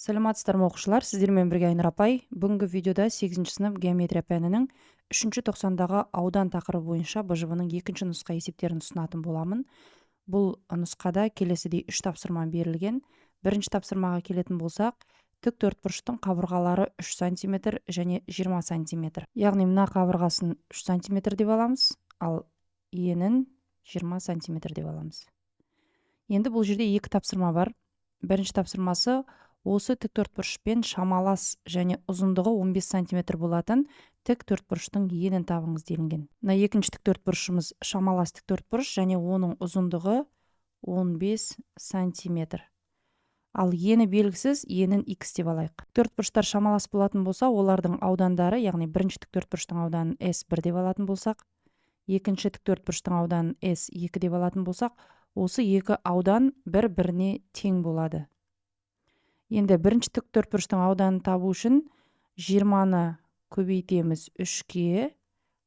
Саламатсыздар ма оқушылар, сіздермен бірге Айнұр апай. Бүгінгі видеода 8-ші сынып геометрия пәнінің 3-ші тоқсандағы аудан тақырыбы бойынша БЖВ-ның 2-ші нұсқа есептерін ұсынатын боламын. Бұл нұсқада келесідей 3 тапсырма берілген. Бірінші тапсырмаға келетін болсақ, тік төртбұрыштың қабырғалары 3 см және 20 см. Яғни мына қабырғасын 3 см деп аламыз, ал енін 20 см деп аламыз. Енді бұл жерде екі тапсырма бар. Бірінші тапсырмасы осы тік төртбұрышпен шамалас және ұзындығы 15 см болатын тік төртбұрыштың енін табыңыз делінген. Мына екінші тік төртбұрышымыз шамалас тік төртбұрыш және оның ұзындығы 15 см. Ал ені белгісіз, енін x деп алайық. Төртбұрыштар шамалас болатын болса, олардың аудандары, яғни бірінші тік төртбұрыштың ауданын S1 деп алатын болсақ, екінші тік төртбұрыштың ауданын S2 деп алатын болсақ, осы екі аудан бір-біріне тең болады. Енді бірінші тік төртбұрыштың ауданын табу үшін 20-ны көбейтеміз 3-ке,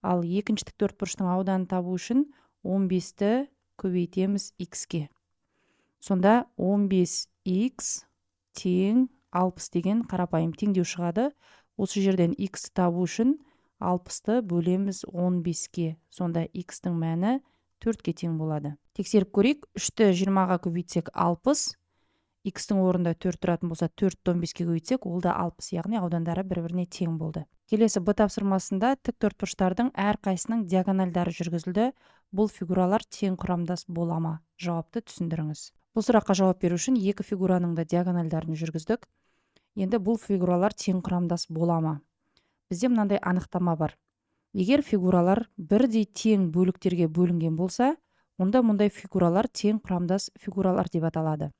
ал екінші тік төртбұрыштың ауданын табу үшін 15-ті көбейтеміз x-ке. Сонда 15x тең 60 деген қарапайым теңдеу шығады. Осы жерден x табу үшін 60-ты бөлеміз 15-ке. Сонда x-тің мәні 4-ке тең болады. Тексеріп көрейік. 3-ті 20-ға көбейтсек 60, x-тің орнында 4 тұратын болса 4-ті 15-ке көбейтсек, ол да 60, яғни аудандары бір-біріне тең болды. Келесі Б тапсырмасында тік төртбұрыштардың әрқайсының диагональдары жүргізілді. Бұл фигуралар тең құрамдас бола ма? Жауапты түсіндіріңіз. Бұл сұраққа жауап беру үшін екі фигураның да диагональдарын жүргіздік. Енді бұл фигуралар тең құрамдас бола ма? Бізде мынандай анықтама бар. Егер фигуралар бірдей тең бөліктерге бөлінген болса, онда мұндай фигуралар тең құрамдас фигуралар деп аталады.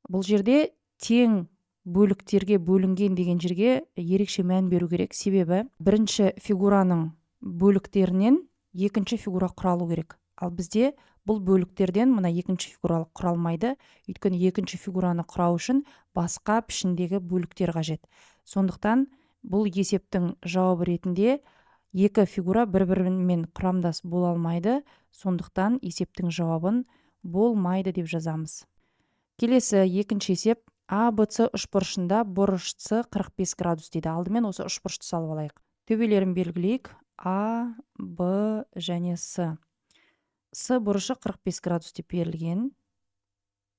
Бұл жерде тең бөліктерге бөлінген деген жерге ерекше мән беру керек. Себебі бірінші фигураның бөліктерінен екінші фигура құралу керек. Ал бізде бұл бөліктерден мына екінші фигура құралмайды. Өйткені екінші фигураны құрау үшін басқа пішіндегі бөліктер қажет. Сондықтан бұл есептің жауабы ретінде екі фигура бір-бірімен құрамдас бола алмайды. Сондықтан есептің жауабын болмайды деп жазамыз. Келесі екінші есеп. ABC үшбұрышында бұрыш С 45 градус дейді. Алдымен осы үшбұрышты салып алайық. Төбелерін белгілейік. А, Б және С. С бұрышы 45 градус деп берілген.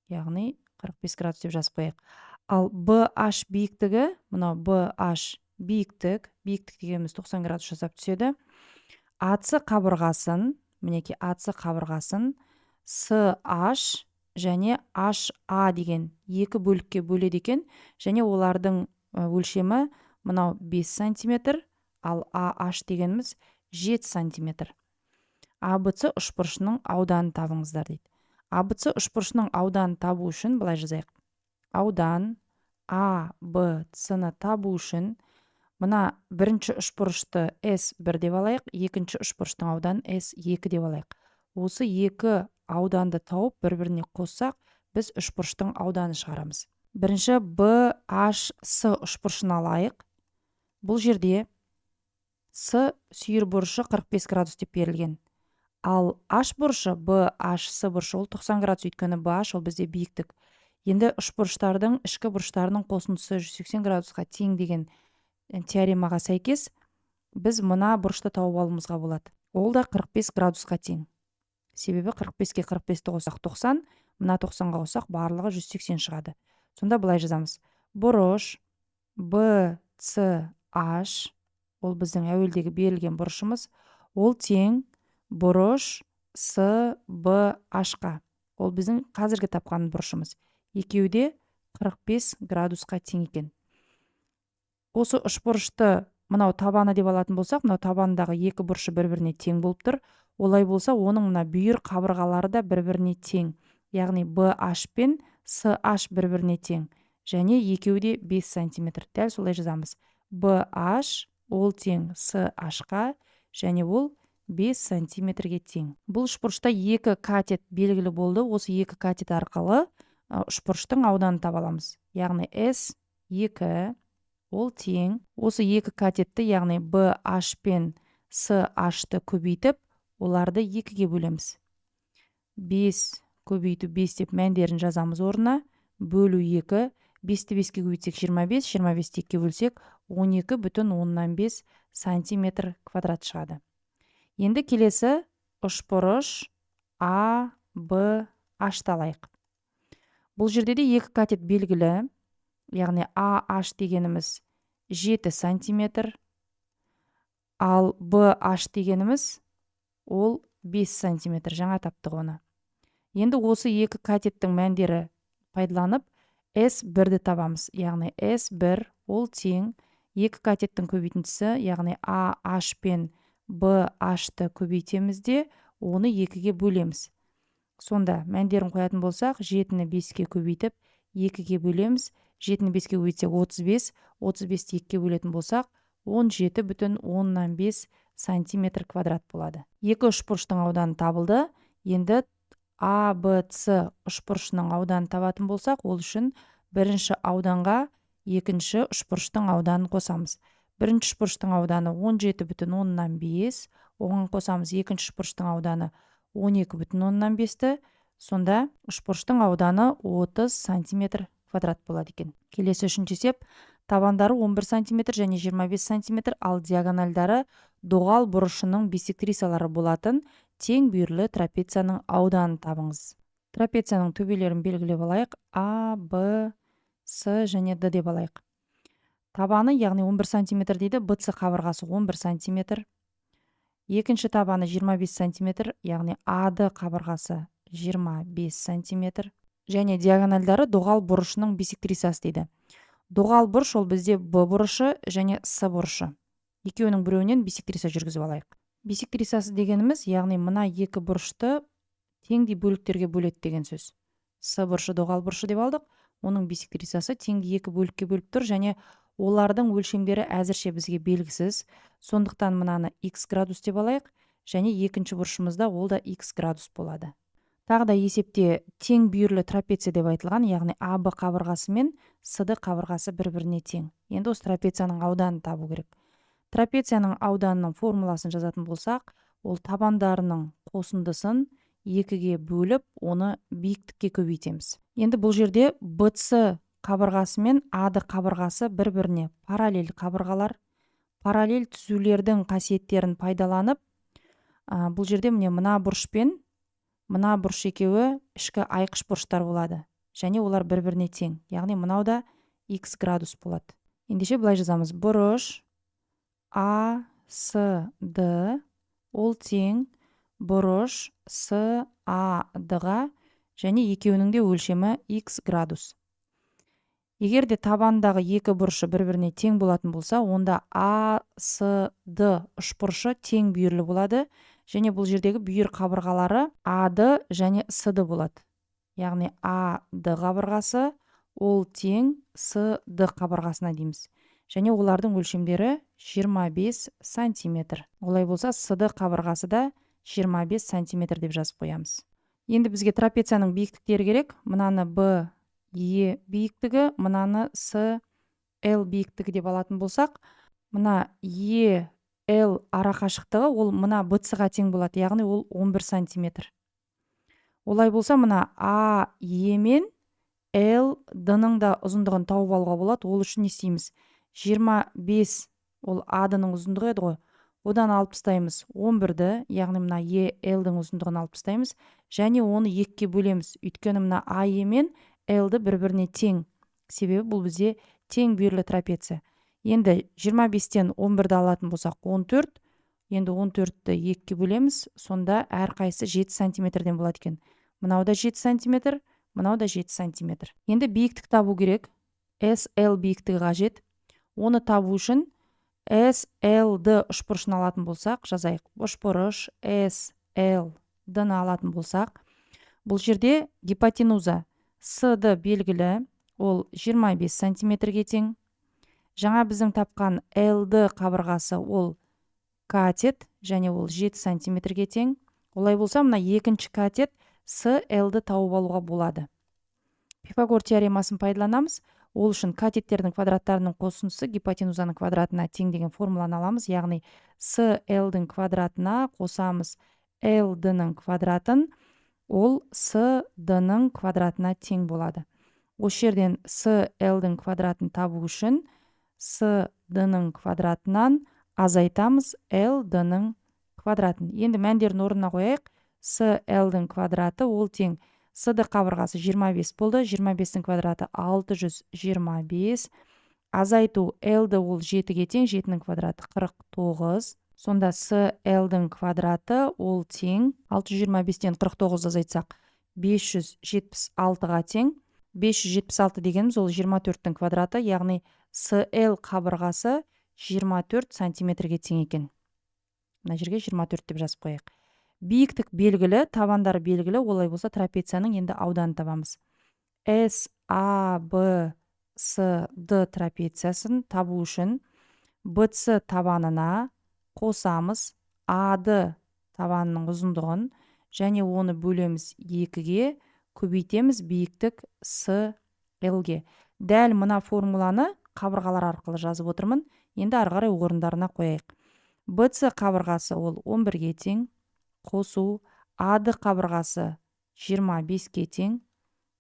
Яғни 45 градус деп жазып қояйық. Ал BH биіктігі, мынау BH биіктік дегеніміз 90 градус жасап түседі. AC қабырғасын, мінеки AC қабырғасын CH және HA деген екі бөлікке бөледі екен, және олардың өлшемі мынау 5 см, ал AH дегеніміз 7 см. ABC үшбұрышының ауданын табыңыздар дейді. ABC үшбұрышының ауданын табу үшін былай жазайық. Аудан ABC-ны табу үшін мына бірінші үшбұрышты S1 деп алайық, екінші үшбұрыштың ауданын S2 деп алайық. Осы екі ауданды тауып бір-біріне қоссақ, біз үшбұрыштың ауданы шығарамыз. Бірінші BHS үшбұрышын алайық. Бұл жерде С сүйір бұрышы 45 градус деп берілген. Ал H бұрышы, BHS бұрышы ол 90 градус, өйткені BH ол бізде биіктік. Енді үшбұрыштардың ішкі бұрыштарының қосындысы 180 градусқа тең деген теоремаға сәйкес біз мына бұрышты тауып алуымызға болады. Ол да 45 градусқа тең. Себебі 45-ке 45-ті қосақ 90, мына 90-ға қосақ барлығы 180 шығады. Сонда былай жазамыз. Бұрыш BCH, ол біздің әуелдегі берілген бұрышымыз, ол тең бұрыш CBH-қа. Ол біздің қазіргі тапқан бұрышымыз. Екеуі де 45 градусқа тең екен. Осы үшбұрышты мынау табаны деп алатын болсақ, мынау табандағы екі бұрышы бір-біріне тең болып тұр. Олай болса, оның мына бүйір қабырғалары да бір-біріне тең. Яғни BH пен CH бір-біріне тең. Және екеуі де 5 см. Дәл солай жазамыз. BH ол тең CH-қа және ол 5 см-ге тең. Бұл үшбұрышта екі катет белгілі болды. Осы екі катет арқылы үшбұрыштың ауданын таба аламыз. Яғни S2 ол тең. Осы екі катетті, яғни BH пен CH-ты көбейтіп, оларды 2-ге бөлеміз. 5 көбейту 5 деп мәндерін жазамыз орнына. Бөлу 2. 5-ті 5-ке көбейтсек 25, 25-ті 2-ге бөлсек 12,5 сантиметр квадрат шығады. Енді келесі үшбұрыш А, Б, H-ты алайық. Бұл жерде де екі катет белгілі, яғни AH дегеніміз 7 сантиметр, ал BH дегеніміз ол 5 сантиметр, жаңа таптық оны. Енді осы екі катеттің мәндері пайдаланып, S1-ді табамыз, яғни S1 ол тең екі катеттің көбейтіндісі, яғни AH пен BH-ты көбейтеміз де, оны 2-ге бөлеміз. Сонда мәндерін қоятын болсақ, 7-ні 5-ке көбейтіп, 2-ге бөлеміз. 7-ні 5-ке көбейтсек 35, 35-ті 2-ге бөлетін болсақ, 17,5 сантиметр квадрат болады. Екі үшбұрыштың ауданы табылды. Енді ABC үшбұрышының ауданын табатын болсақ, ол үшін бірінші ауданға екінші үшбұрыштың ауданын қосамыз. Бірінші үшбұрыштың ауданы 17,5, оған қосамыз екінші үшбұрыштың ауданы 12,5-ті, сонда үшбұрыштың ауданы 30 сантиметр квадрат болады екен. Келесі үшінші есеп, табандары 11 сантиметр және 25 сантиметр, ал диагональдары доғал бұрышының биссектрисалары болатын тең бүйірлі трапецияның ауданын табыңыз. Трапецияның төбелерін белгілеп алайық. А, Б, С және Д деп алайық. Табаны, яғни 11 сантиметр дейді, БЦ қабырғасы 11 сантиметр. Екінші табаны 25 сантиметр, яғни АД қабырғасы 25 сантиметр. Және диагональдары доғал бұрышының биссектрисасы дейді. Доғал бұрыш ол бізде Б бұрышы және С бұрышы. Екеуінің біреуінен биссектриса жүргізіп алайық. Биссектрисасы дегеніміз, яғни мына екі бұрышты теңдей бөліктерге бөледі деген сөз. С бұрышы доғал бұрышы деп алдық. Оның биссектрисасы теңдей екі бөлікке бөліп тұр және олардың өлшемдері әзірше бізге белгісіз. Сондықтан мынаны X градус деп алайық және екінші бұрышымызда ол да X градус болады. Тағы да есепте тең бүйірлі трапеция деп айтылған, яғни АБ қабырғасы мен СД қабырғасы бір-біріне тең. Енді осы трапецияның ауданын табу керек. Трапецияның ауданының формуласын жазатын болсақ, ол табандарының қосындысын 2-ге бөліп, оны биіктікке көбейтеміз. Енді бұл жерде BC қабырғасы мен AD қабырғасы бір-біріне параллель қабырғалар. Параллель түзулердің қасиеттерін пайдаланып, бұл жерде мына бұрыш пен мына бұрыш екеуі ішкі айқыш бұрыштар болады. Және олар бір-біріне тең. Яғни мынау да X градус болады. Ендеше былай жазамыз. Бұрыш А, С, Д ол тең бұрыш С, А, Д-ға және екеуінің де өлшемі X градус. Егер де табандағы екі бұрышы бір-біріне тең болатын болса, онда А, С, Д үшбұрышы тең бүйірлі болады. Және бұл жердегі бүйір қабырғалары АД және СД болады. Яғни АД қабырғасы ол тең СД қабырғасына дейміз. Және олардың өлшемдері 25 сантиметр. Олай болса, СД қабырғасы да 25 сантиметр деп жазып қоямыз. Енді бізге трапецияның биіктіктері керек. Мынаны Б, Е биіктігі, мынаны С, Л биіктігі деп алатын болсақ, мына Е, L ара қашықтығы ол мына BC-ға тең болады, яғни ол 11 сантиметр. Олай болса, мына А, Е мен L, D-ның да ұзындығын тауып алуға болады. Ол үшін не істейміз? 25 ол А-дың ұзындығы еді ғой. Одан алып тастаймыз 11-ді, яғни мына Е, L-дің ұзындығын алып тастаймыз және оны 2-ге бөлеміз. Өйткені мына А, Е мен L-ді бір-біріне тең. Себебі бұл бізде тең бүйірлі трапеция. Енді 25-тен 11-ді алатын болсақ 14, енді 14-ті 2-ге бөлеміз, сонда әр қайсы 7 сантиметрден болады екен. Мынау да 7 сантиметр, мынау да 7 сантиметр. Енді биіктік табу керек. SL биіктігі қажет. Оны табу үшін SLD үшбұрышын алатын болсақ, жазайық. Үшбұрыш SLD-ны алатын болсақ, бұл жерде гипотенуза CD белгілі, ол 25 сантиметрге тең. Жаңа біздің тапқан LD қабырғасы ол катет, және ол 7 сантиметрге тең. Олай болса, мына екінші катет SL-ді тауып алуға болады. Пифагор теоремасын пайдаланамыз. Ол үшін катеттердің квадраттарының қосындысы гипотенузаның квадратына тең деген формуланы аламыз. Яғни SL-дің квадратына қосамыз LD-ның квадратын, ол SD-ның квадратына тең болады. Осы жерден SL-дің квадратын табу үшін SD-ның квадратынан азайтамыз LD-ның квадратын. Енді мәндерін орнына қояйық. SL-дің квадраты ол тең SD қабырғасы 25 болды. 25-дің квадраты 625. Азайту LD ол 7-ге тең. 7-ның квадраты 49. Сонда SL-дің квадраты ол тең 625-тен 49 азайтсақ 576-ға тең. 576 дегеніміз ол 24-тің квадраты, яғни SL қабырғасы 24 сантиметрге тең екен. Мына жерге 24 деп жазып қояйық. Биіктік белгілі, табандары белгілі, олай болса трапецияның енді ауданын табамыз. SABCD трапециясын табу үшін BC табанына қосамыз AD табанының ұзындығын және оны бөлеміз 2-ге, көбейтеміз биіктік SL-ге. Дәл мына формуланы қабырғалар арқылы жазып отырмын. Енді ары қарай орындарына қояйық. BC қабырғасы ол 11-ге тең, қосу AD қабырғасы 25-ке тең,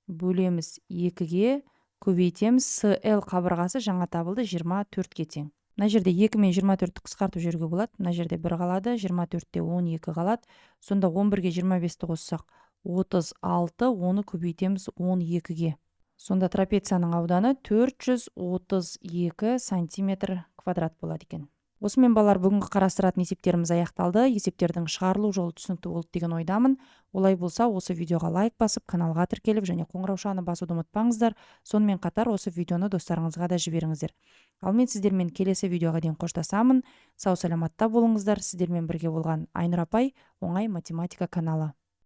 бөлеміз 2-ге, көбейтеміз SL қабырғасы жаңа табылды 24-ке тең. Мына жерде 2 мен 24-ті қысқартып жіберуге болады. Мына жерде 1 қалады, 24-те 12 қалады. Сонда 11-ге 25-ті қоссақ 36, оны көбейтеміз 12-ге. Сонда трапецияның ауданы 432 сантиметр квадрат болады екен. Осымен балалар, бүгінгі қарастыратын есептеріміз аяқталды. Есептердің шығарылу жолы түсінікті болды деген ойдамын. Олай болса, осы видеоға лайк басып, каналға тіркеліп және қоңыраушаны басуды ұмытпаңыздар. Сонымен қатар осы видеоны достарыңызға да жіберіңіздер. Ал мен сіздермен келесі видеоға дейін қоштасамын. Сау саламатта болыңыздар. Сіздермен бірге болған Айнұр апай, оңай математика каналы.